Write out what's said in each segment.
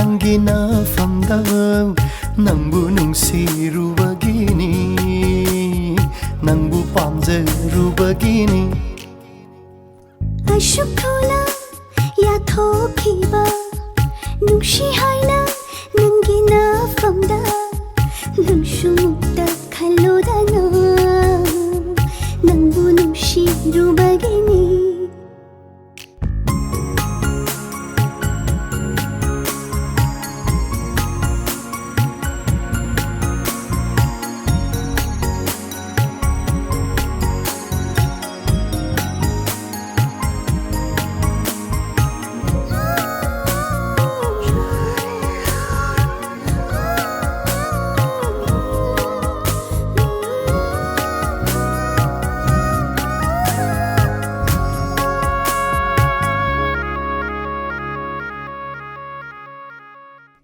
ꯅꯪꯒꯤ ꯅꯐꯝꯗ ꯅꯪꯕꯨ ꯅꯨꯡꯁꯤꯔꯨꯕꯒꯤꯅꯤ ꯅꯪꯕꯨ ꯄꯥꯝꯖꯔꯨꯕꯒꯤꯅꯤ Asuk thuna yathokhiba nungsi haina nangi nafamda nangsu mukta khalodana nangbu nungsirubagini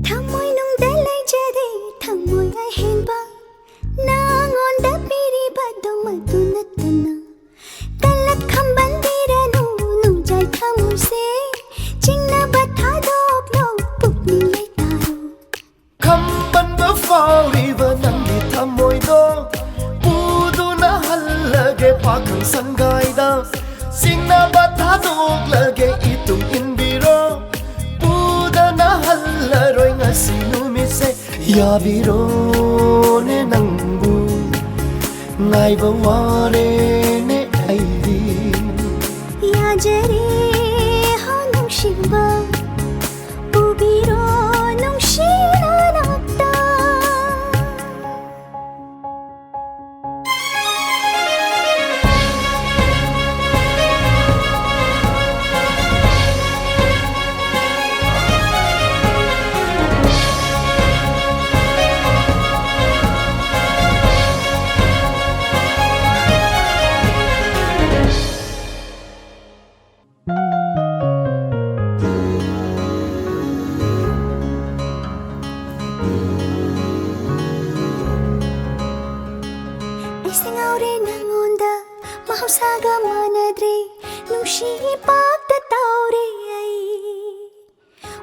Thamoy nungda laijade thamoy ai henba nangonda piriba domadu natana talat khambandiranu nungjai thamoy se chingna batha doklo pukni lai taro Khamban ba fauriba nangi thamoy do puduna hallage pakhang sangaida singna batha doklage itung inbiro pudana hallaroi ngasi numise yabiro ne nangbu ngaiba ware ne aidi yajare ho nungshiba ubiro nungshina nakta Aure nangonda mahausaga manadre nungsi ipagda taure ai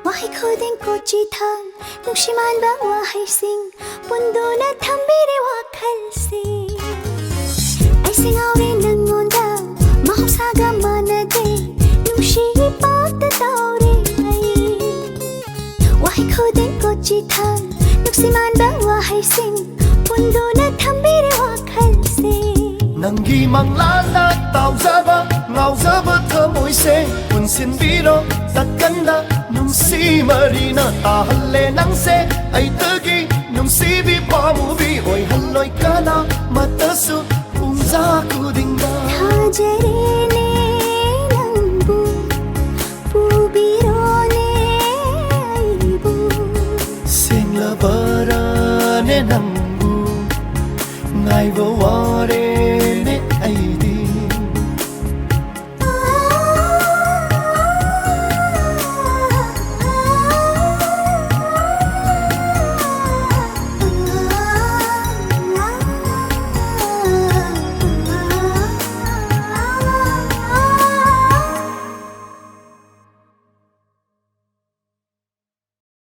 wahi khodeng kochi thang nungsi man ba wahi sing pundo na thambire wakhal se aising aure nangonda mahausaga manadre nungsi ipagda taure ai wahi khodeng kochi thang nungsi man ba wahi sing pundo na thambire wakhal Nangi manglana tauzaba ngauzaba thamoy se punsinbiro takanda nungsi marina tahalle nangse ai tagi nungsi bi pamubi oi halloi kana matasu umza kudinga thajare